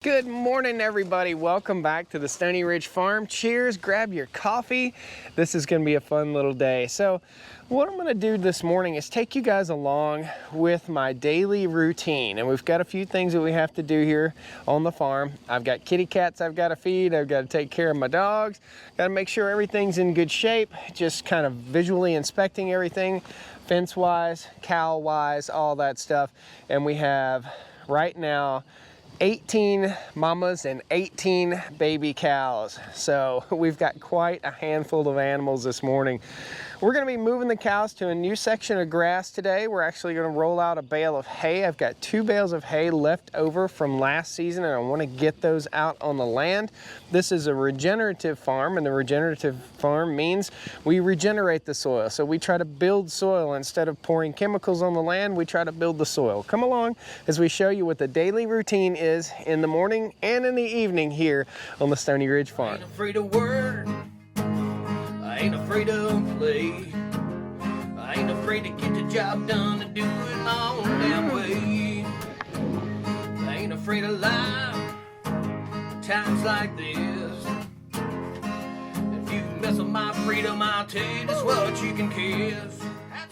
Good morning, everybody. Welcome back to the Stoney Ridge Farm. Cheers, grab your coffee. This is gonna be a fun little day. So what I'm gonna do this morning is take you guys along with my daily routine. And we've got a few things that we have to do here on the farm. I've got kitty cats I've gotta feed. I've gotta take care of my dogs. Gotta make sure everything's in good shape. Just kind of visually inspecting everything, fence-wise, cow-wise, all that stuff. And we have right now 18 mamas and 18 baby cows. So we've got quite a handful of animals this morning. We're gonna be moving the cows to a new section of grass today. We're actually gonna roll out a bale of hay. I've got 2 bales of hay left over from last season and I wanna get those out on the land. This is a regenerative farm, and the regenerative farm means we regenerate the soil. So we try to build soil instead of pouring chemicals on the land. We try to build the soil. Come along as we show you what the daily routine is in the morning and in the evening here on the Stoney Ridge Farm. I ain't afraid of work, I ain't afraid of play, I ain't afraid to get the job done and do it my own damn way. I ain't afraid of life, times like this. If you mess with my freedom, I'll tell you just what you can kiss.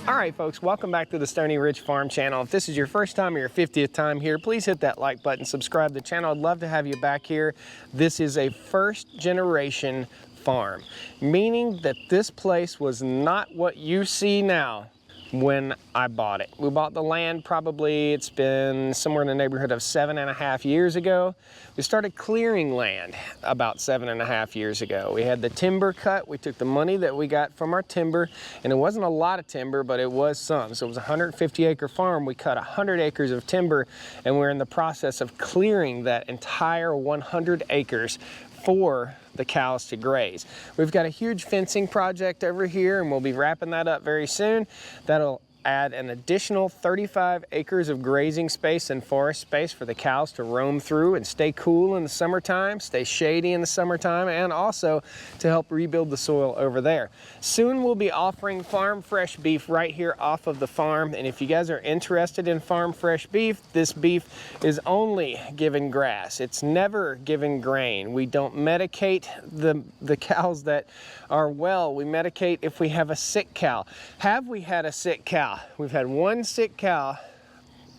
All right, folks, welcome back to the Stoney Ridge Farm channel. If this is your first time or your 50th time here, please hit that like button, subscribe to the channel. I'd love to have you back here. This is a first generation farm, meaning that this place was not what you see now when I bought it. We bought the land probably, it's been somewhere in the neighborhood of 7.5 years ago. We started clearing land about 7.5 years ago. We had the timber cut. We took the money that we got from our timber, and it wasn't a lot of timber, but it was some. So it was a 150-acre farm. We cut 100 acres of timber, and we're in the process of clearing that entire 100 acres for the cows to graze. We've got a huge fencing project over here, and we'll be wrapping that up very soon. That'll add an additional 35 acres of grazing space and forest space for the cows to roam through and stay cool in the summertime, stay shady in the summertime, and also to help rebuild the soil over there. Soon we'll be offering farm fresh beef right here off of the farm, and if you guys are interested in farm fresh beef, this beef is only given grass. It's never given grain. We don't medicate the cows that are well. We medicate if we have a sick cow. Have we had a sick cow? We've had one sick cow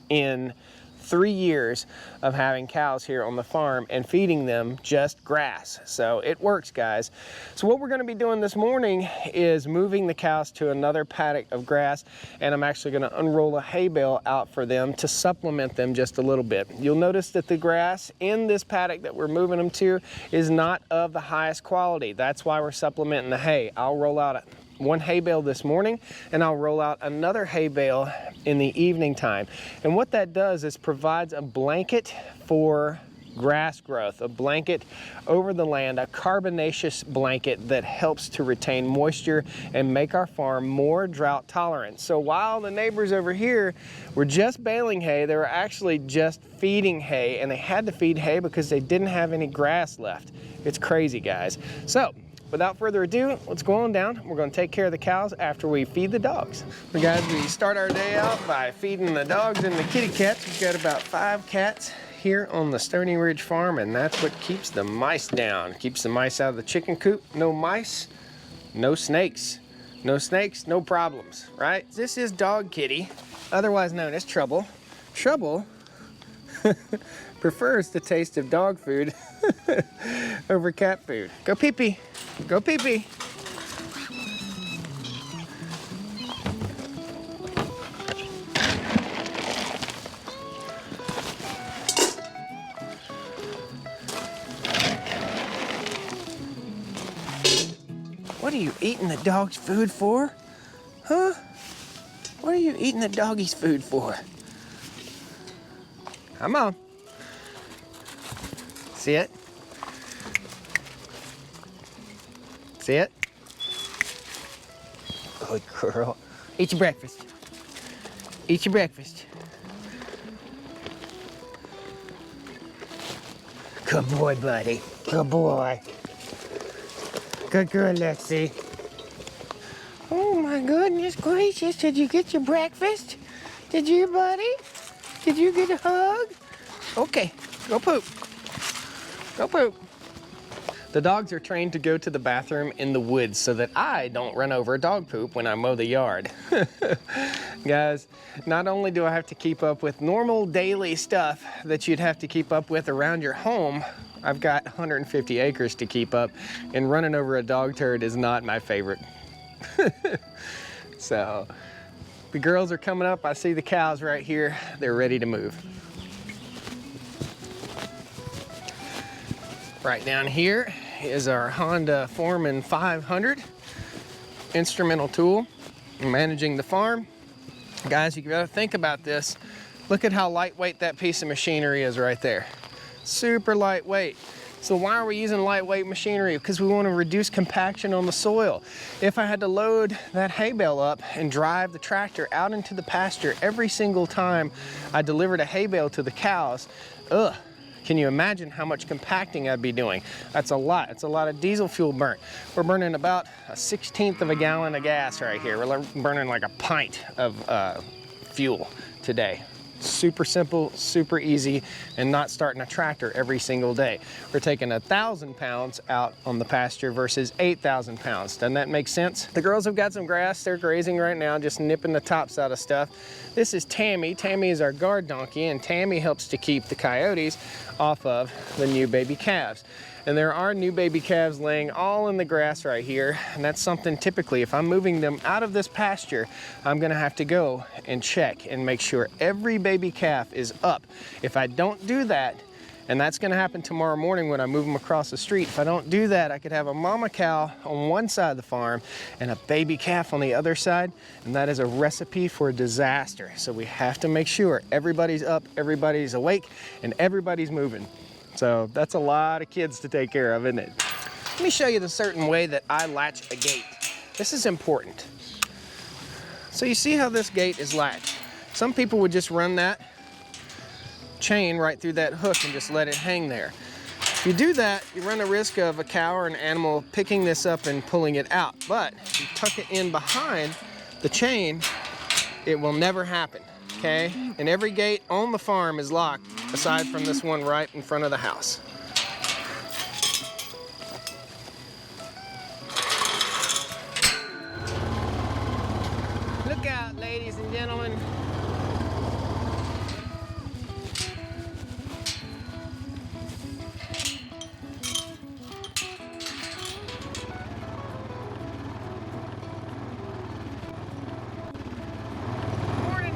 in 3 years of having cows here on the farm and feeding them just grass. So it works, guys. So what we're going to be doing this morning is moving the cows to another paddock of grass, and I'm actually going to unroll a hay bale out for them to supplement them just a little bit. You'll notice that the grass in this paddock that we're moving them to is not of the highest quality. That's why we're supplementing the hay. I'll roll out one hay bale this morning, and I'll roll out another hay bale in the evening time. And what that does is provides a blanket for grass growth, a blanket over the land, a carbonaceous blanket that helps to retain moisture and make our farm more drought tolerant. So while the neighbors over here were just baling hay, they were actually just feeding hay, and they had to feed hay because they didn't have any grass left. It's crazy, guys. So without further ado, let's go on down. We're going to take care of the cows after we feed the dogs. So guys, we start our day out by feeding the dogs and the kitty cats. We've got about 5 cats here on the Stoney Ridge Farm, and that's what keeps the mice down. Keeps the mice out of the chicken coop. No mice, no snakes. No snakes, no problems, right? This is Dog Kitty, otherwise known as Trouble. Trouble prefers the taste of dog food over cat food. Go pee-pee. Go pee-pee. What are you eating the dog's food for? Huh? What are you eating the doggy's food for? Come on. See it? See it? Good girl. Eat your breakfast. Eat your breakfast. Good boy, buddy. Good boy. Good girl, Lexi. Oh my goodness gracious, did you get your breakfast? Did you, buddy? Did you get a hug? Okay, go poop. Go poop. The dogs are trained to go to the bathroom in the woods so that I don't run over a dog poop when I mow the yard. Guys, not only do I have to keep up with normal daily stuff that you'd have to keep up with around your home, I've got 150 acres to keep up, and running over a dog turd is not my favorite. So, the girls are coming up. I see the cows right here. They're ready to move. Right down here is our Honda Foreman 500 instrumental tool managing the farm. Guys, you gotta think about this. Look at how lightweight that piece of machinery is right there. Super lightweight. So why are we using lightweight machinery? Because we want to reduce compaction on the soil. If I had to load that hay bale up and drive the tractor out into the pasture every single time I delivered a hay bale to the cows, can you imagine how much compacting I'd be doing? That's a lot. It's a lot of diesel fuel burnt. We're burning about a 1/16 of a gallon of gas right here. We're burning like a pint of fuel today. Super simple, super easy, and not starting a tractor every single day. We're taking 1,000 pounds out on the pasture versus 8,000 pounds. Doesn't that make sense? The girls have got some grass. They're grazing right now, just nipping the tops out of stuff. This is Tammy. Tammy is our guard donkey, and Tammy helps to keep the coyotes off of the new baby calves. And there are new baby calves laying all in the grass right here. And that's something typically, if I'm moving them out of this pasture, I'm gonna have to go and check and make sure every baby calf is up. If I don't do that, and that's gonna happen tomorrow morning when I move them across the street. If I don't do that, I could have a mama cow on one side of the farm and a baby calf on the other side, and that is a recipe for disaster. So we have to make sure everybody's up, everybody's awake, and everybody's moving. So that's a lot of kids to take care of, isn't it? Let me show you the certain way that I latch a gate. This is important. So you see how this gate is latched. Some people would just run that chain right through that hook and just let it hang there. If you do that, you run the risk of a cow or an animal picking this up and pulling it out. But if you tuck it in behind the chain, it will never happen. Okay, and every gate on the farm is locked aside from this one right in front of the house. Look out, ladies and gentlemen.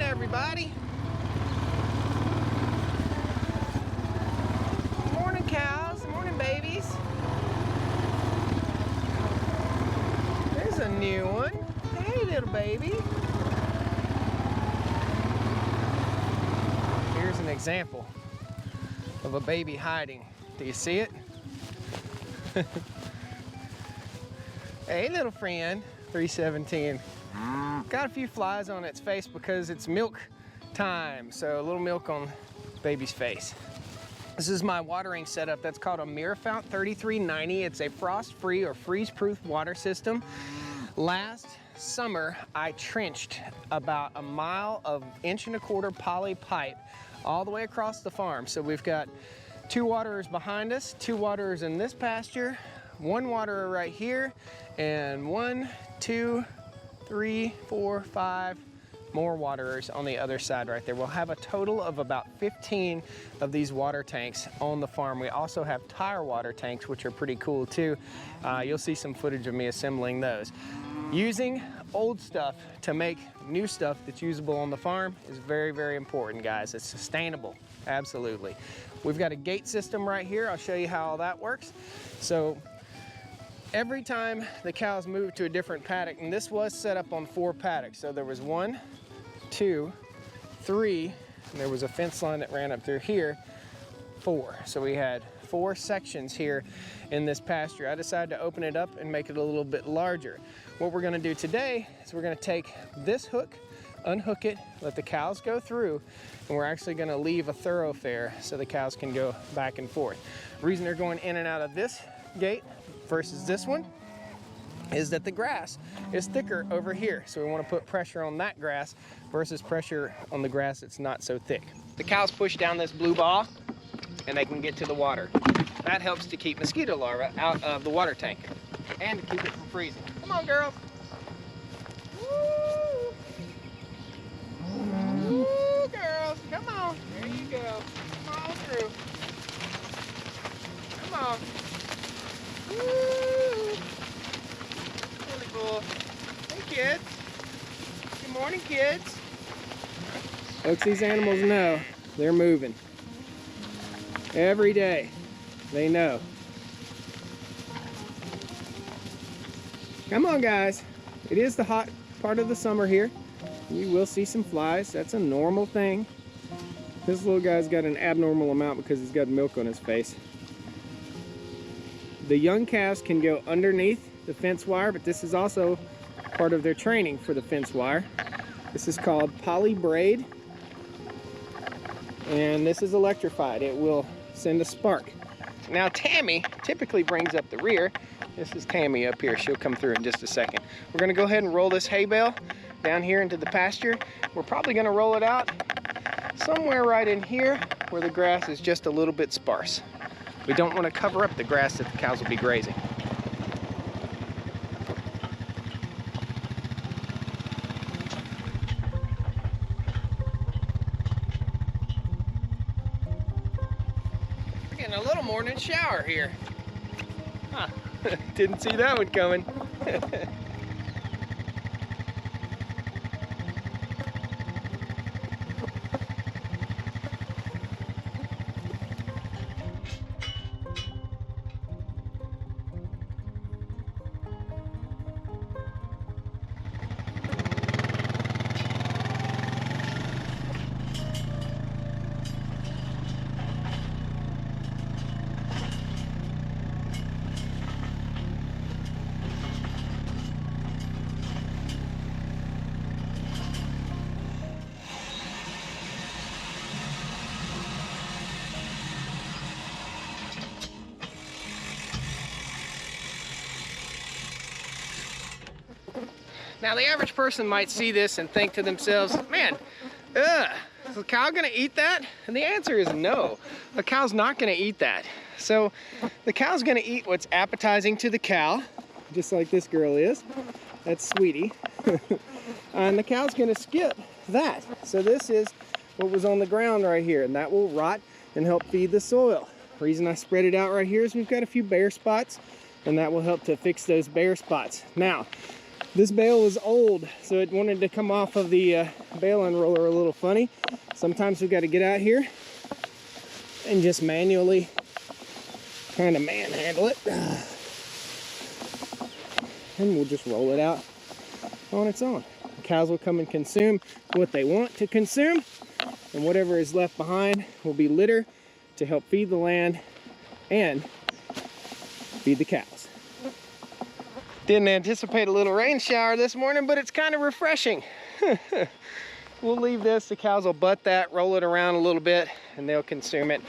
Everybody. Morning cows, morning babies. There's a new one. Hey little baby. Here's an example of a baby hiding. Do you see it? Hey little friend, 317. Got a few flies on its face because it's milk time, so a little milk on baby's face. This is my watering setup. That's called a Mirafount 3390. It's a frost-free or freeze-proof water system. Last summer, I trenched about a mile of 1¼ inch poly pipe all the way across the farm. So we've got 2 waterers behind us, 2 waterers in this pasture, 1 waterer right here, and 1, 2, 3, 4, 5 more waterers on the other side right there. We'll have a total of about 15 of these water tanks on the farm. We also have tire water tanks, which are pretty cool too. You'll see some footage of me assembling those. Using old stuff to make new stuff that's usable on the farm is very, very important, guys. It's sustainable, absolutely. We've got a gate system right here. I'll show you how all that works. So every time the cows move to a different paddock, and this was set up on 4 paddocks. So there was 1, 2, 3, and there was a fence line that ran up through here, 4. So we had 4 sections here in this pasture. I decided to open it up and make it a little bit larger. What we're gonna do today is we're gonna take this hook, unhook it, let the cows go through, and we're actually gonna leave a thoroughfare so the cows can go back and forth. The reason they're going in and out of this gate versus this one is that the grass is thicker over here. So we want to put pressure on that grass versus pressure on the grass that's not so thick. The cows push down this blue ball and they can get to the water. That helps to keep mosquito larvae out of the water tank and to keep it from freezing. Come on, girls. Woo! Woo, girls. Come on. There you go. Come on through. Come on. Woo! Really cool. Hey, kids. Good morning, kids. Folks, these animals know they're moving. Every day, they know. Come on, guys. It is the hot part of the summer here. You will see some flies. That's a normal thing. This little guy's got an abnormal amount because he's got milk on his face. The young calves can go underneath the fence wire, but this is also part of their training for the fence wire. This is called poly braid, and this is electrified. It will send a spark. Now Tammy typically brings up the rear. This is Tammy up here. She'll come through in just a second. We're gonna go ahead and roll this hay bale down here into the pasture. We're probably gonna roll it out somewhere right in here where the grass is just a little bit sparse. We don't want to cover up the grass that the cows will be grazing. We're getting a little morning shower here. Huh. Didn't see that one coming. Now the average person might see this and think to themselves, man, is a cow gonna eat that? And the answer is no. A cow's not gonna eat that. So the cow's gonna eat what's appetizing to the cow, just like this girl is. That's Sweetie. And the cow's gonna skip that. So this is what was on the ground right here, and that will rot and help feed the soil. The reason I spread it out right here is we've got a few bare spots, and that will help to fix those bare spots. Now, this bale was old, so it wanted to come off of the bale unroller a little funny. Sometimes we've got to get out here and just manually kind of manhandle it. And we'll just roll it out on its own. The cows will come and consume what they want to consume, and whatever is left behind will be litter to help feed the land and feed the cows. Didn't anticipate a little rain shower this morning, but it's kind of refreshing. We'll leave this, the cows will butt that, roll it around a little bit, and they'll consume it.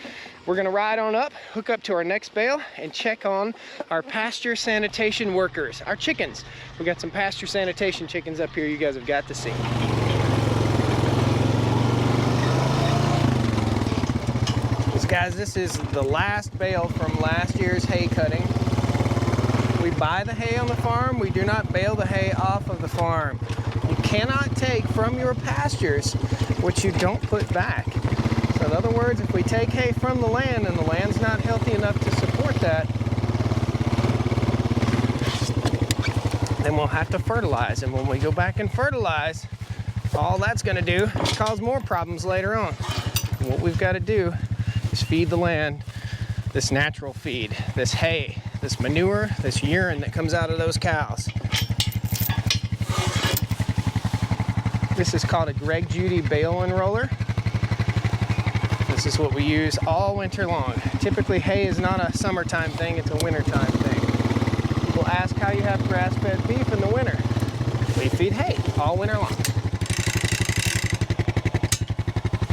We're gonna ride on up, hook up to our next bale, and check on our pasture sanitation workers, our chickens. We got some pasture sanitation chickens up here you guys have got to see. Guys, this is the last bale from last year's hay cutting. We buy the hay on the farm. We do not bale the hay off of the farm. You cannot take from your pastures what you don't put back. So in other words, if we take hay from the land and the land's not healthy enough to support that, then we'll have to fertilize. And when we go back and fertilize, all that's gonna do is cause more problems later on. And what we've gotta do is feed the land this natural feed, this hay, this manure, this urine that comes out of those cows. This is called a Greg Judy bale unroller. This is what we use all winter long. Typically hay is not a summertime thing, it's a wintertime thing. People ask how you have grass-fed beef in the winter. We feed hay all winter long.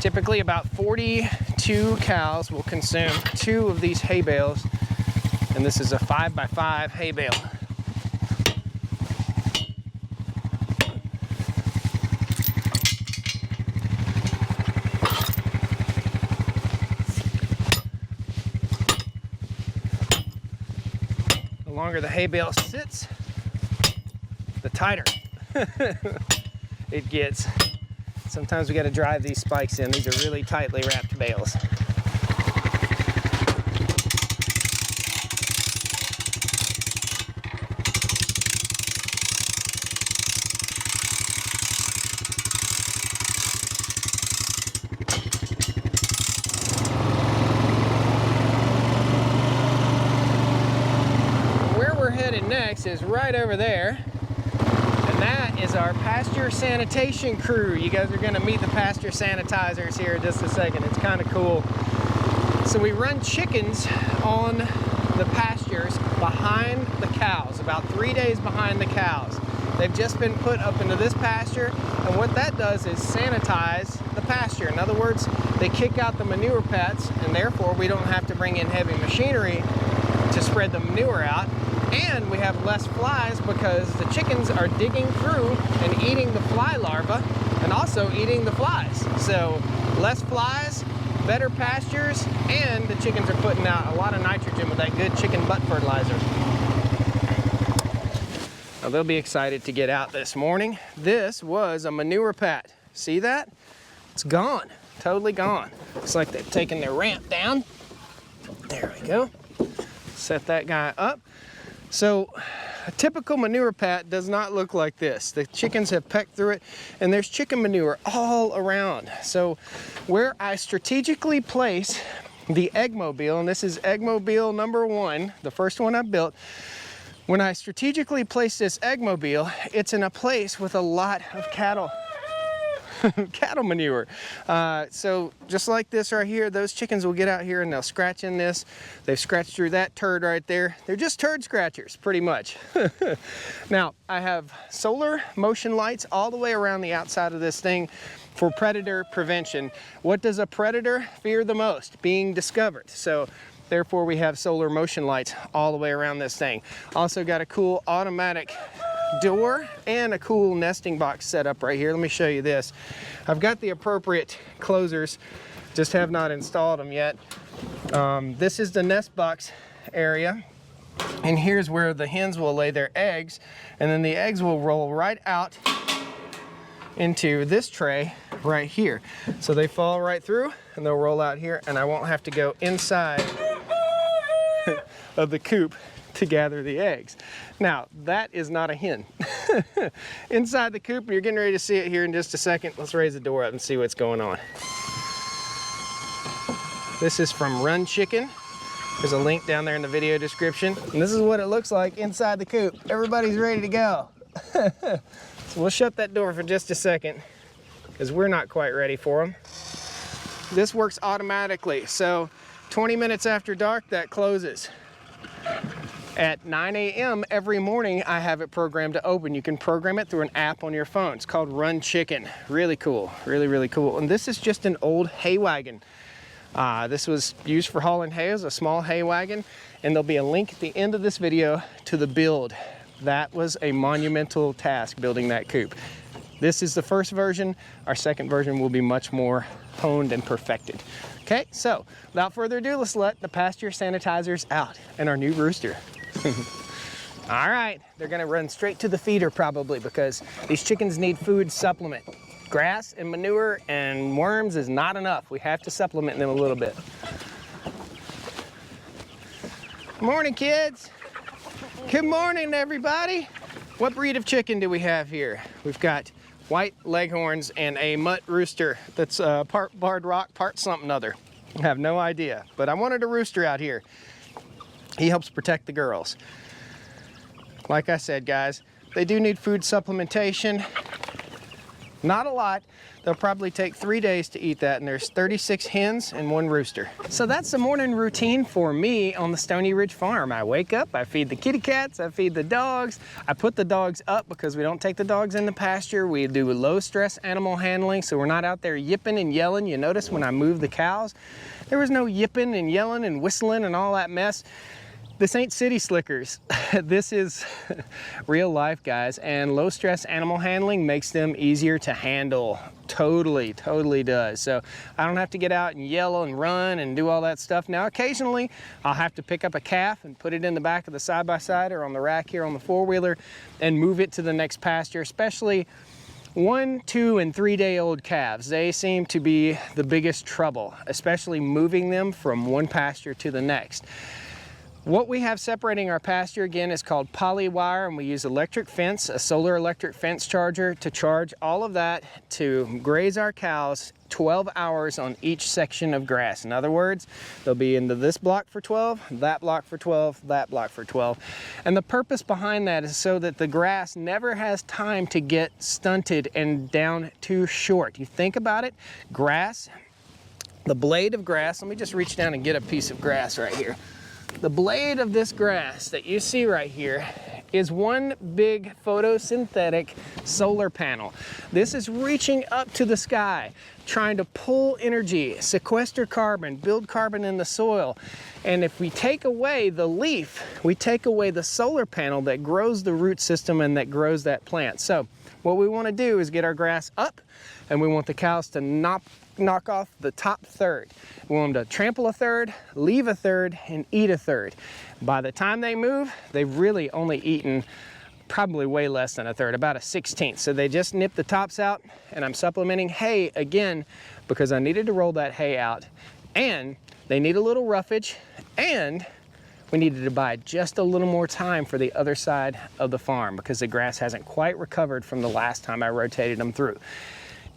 Typically about 42 cows will consume 2 of these hay bales, and this is a 5x5 hay bale. The longer the hay bale sits, the tighter it gets. Sometimes we got to drive these spikes in. These are really tightly wrapped bales. Next is right over there, and that is our pasture sanitation crew. You guys are going to meet the pasture sanitizers here in just a second. It's kind of cool. So we run chickens on the pastures behind the cows, about 3 days behind the cows. They've just been put up into this pasture, and what that does is sanitize the pasture. In other words, they kick out the manure pets, and therefore we don't have to bring in heavy machinery to spread the manure out. And we have less flies because the chickens are digging through and eating the fly larvae and also eating the flies. So less flies, better pastures, and the chickens are putting out a lot of nitrogen with that good chicken butt fertilizer. Now they'll be excited to get out this morning. This was a manure pat. See that? It's gone, totally gone. Looks like they've taken their ramp down. There we go. Set that guy up. So a typical manure pat does not look like this. The chickens have pecked through it, and there's chicken manure all around. So where I strategically place the eggmobile, and this is eggmobile number 1, the first one I built, when I strategically place this eggmobile, it's in a place with a lot of cattle. Cattle manure. So just like this right here, those chickens will get out here and they'll scratch in this. They've scratched through that turd right there. They're just turd scratchers, pretty much. Now, I have solar motion lights all the way around the outside of this thing for predator prevention. What does a predator fear the most? Being discovered. So therefore we have solar motion lights all the way around this thing. Also got a cool automatic door and a cool nesting box set up right here. Let me show you this. I've got the appropriate closers, just have not installed them yet. This is the nest box area, and here's where the hens will lay their eggs, and then the eggs will roll right out into this tray right here. So they fall right through and they'll roll out here, and I won't have to go inside of the coop to gather the eggs. Now, that is not a hen. Inside the coop, you're getting ready to see it here in just a second. Let's raise the door up and see what's going on. This is from Run Chicken. There's a link down there in the video description. And this is what it looks like inside the coop. Everybody's ready to go. So we'll shut that door for just a second because we're not quite ready for them. This works automatically. So 20 minutes after dark, that closes. At 9 a.m. every morning, I have it programmed to open. You can program it through an app on your phone. It's called Run Chicken. Really cool, really, really cool. And this is just an old hay wagon. This was used for hauling hay as a small hay wagon, and there'll be a link at the end of this video to the build. That was a monumental task, building that coop. This is the first version. Our second version will be much more honed and perfected. Okay, so without further ado, let's let the pasture sanitizers out and our new rooster. All right, they're gonna run straight to the feeder probably because these chickens need food supplement. Grass and manure and worms is not enough. We have to supplement them a little bit. Morning, kids. Good morning, everybody. What breed of chicken do we have here? We've got white leghorns and a mutt rooster that's part barred rock, part something other. I have no idea, but I wanted a rooster out here. He helps protect the girls. Like I said, guys, they do need food supplementation. Not a lot. They'll probably take 3 days to eat that, and there's 36 hens and 1 rooster. So that's the morning routine for me on the Stoney Ridge farm. I wake up, I feed the kitty cats, I feed the dogs. I put the dogs up because we don't take the dogs in the pasture. We do low stress animal handling, so we're not out there yipping and yelling. You notice when I moved the cows, there was no yipping and yelling and whistling and all that mess. This ain't city slickers. This is real life, guys, and low stress animal handling makes them easier to handle. Totally does. So I don't have to get out and yell and run and do all that stuff. Now, occasionally I'll have to pick up a calf and put it in the back of the side-by-side or on the rack here on the four-wheeler and move it to the next pasture, especially 1, 2, and 3 day old calves. They seem to be the biggest trouble, especially moving them from one pasture to the next. What we have separating our pasture, again, is called poly wire, and we use electric fence, a solar electric fence charger, to charge all of that to graze our cows 12 hours on each section of grass. In other words, they'll be into this block for 12, that block for 12, that block for 12. And the purpose behind that is so that the grass never has time to get stunted and down too short. You think about it, grass, the blade of grass, let me just reach down and get a piece of grass right here. The blade of this grass that you see right here is one big photosynthetic solar panel. This is reaching up to the sky, trying to pull energy, sequester carbon, build carbon in the soil. And if we take away the leaf, we take away the solar panel that grows the root system and that grows that plant. So what we want to do is get our grass up, and we want the cows to knock off the top third. We want them to trample a third, leave a third, and eat a third. By the time they move, they've really only eaten probably way less than a third, about a 1/16. So they just nip the tops out, and I'm supplementing hay again because I needed to roll that hay out, and they need a little roughage, and we needed to buy just a little more time for the other side of the farm because the grass hasn't quite recovered from the last time I rotated them through.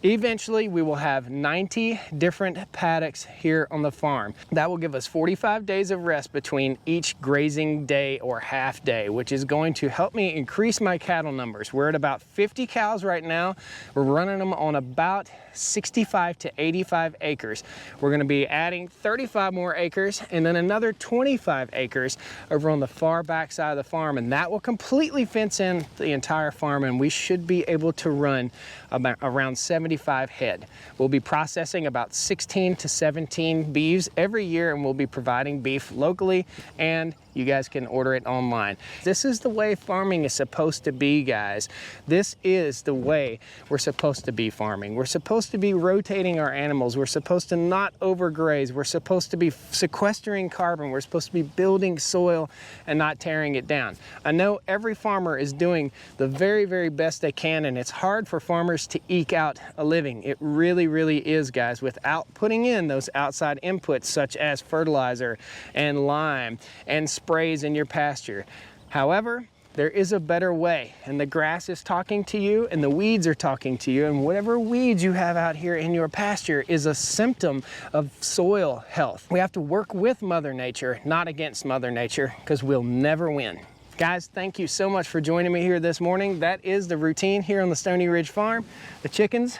Eventually, we will have 90 different paddocks here on the farm. That will give us 45 days of rest between each grazing day or half day, which is going to help me increase my cattle numbers. We're at about 50 cows right now. We're running them on about 65 to 85 acres. We're gonna be adding 35 more acres and then another 25 acres over on the far back side of the farm, and that will completely fence in the entire farm, and we should be able to run about around 75 head. We'll be processing about 16 to 17 beeves every year, and we'll be providing beef locally, and you guys can order it online. This is the way farming is supposed to be, guys. This is the way we're supposed to be farming. We're supposed to be rotating our animals. We're supposed to not overgraze. We're supposed to be sequestering carbon. We're supposed to be building soil and not tearing it down. I know every farmer is doing the very, very best they can, and it's hard for farmers to eke out a living. It really, really is, guys, without putting in those outside inputs such as fertilizer and lime and sprays in your pasture. However, there is a better way, and the grass is talking to you and the weeds are talking to you, and whatever weeds you have out here in your pasture is a symptom of soil health. We have to work with Mother Nature, not against Mother Nature, because we'll never win. Guys, thank you so much for joining me here this morning. That is the routine here on the Stoney Ridge Farm. The chickens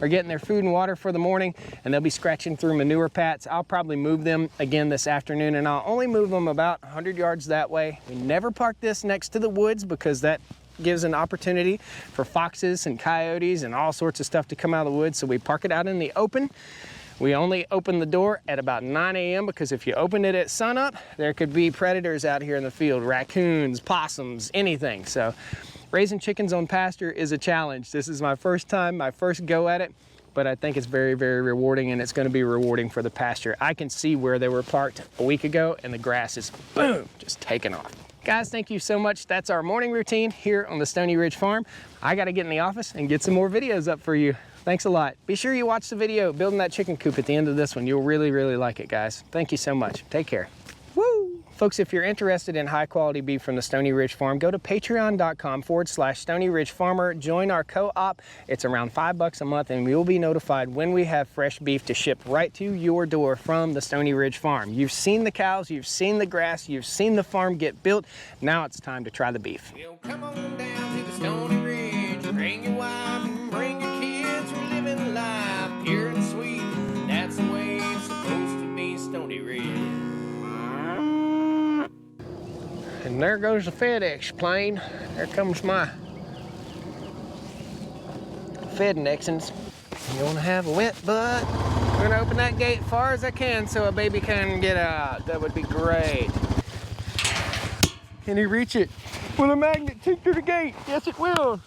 are getting their food and water for the morning, and they'll be scratching through manure pats. I'll probably move them again this afternoon, and I'll only move them about 100 yards that way. We never park this next to the woods because that gives an opportunity for foxes and coyotes and all sorts of stuff to come out of the woods, so we park it out in the open. We only open the door at about 9 a.m. because if you open it at sunup, there could be predators out here in the field, raccoons, possums, anything. So raising chickens on pasture is a challenge. This is my first time, my first go at it, but I think it's very, very rewarding, and it's gonna be rewarding for the pasture. I can see where they were parked a week ago, and the grass is, boom, just taking off. Guys, thank you so much. That's our morning routine here on the Stoney Ridge Farm. I gotta get in the office and get some more videos up for you. Thanks a lot. Be sure you watch the video building that chicken coop at the end of this one. You'll really, really like it, guys. Thank you so much. Take care. Woo! Folks, if you're interested in high quality beef from the Stoney Ridge Farm, go to patreon.com/Stoney Ridge Farmer. Join our co-op. It's around $5 a month, and you'll be notified when we have fresh beef to ship right to your door from the Stoney Ridge Farm. You've seen the cows, you've seen the grass, you've seen the farm get built. Now it's time to try the beef. Yo, come on down to the Stoney Ridge. Bring your wife and bring your kids. We're living life pure and sweet. That's the way it's supposed to be, Stoney Ridge. And there goes the FedEx plane. There comes my FedNexans. You wanna have a wet butt? I'm gonna open that gate as far as I can so a baby can get out. That would be great. Can he reach it? Will a magnet take through the gate? Yes, it will.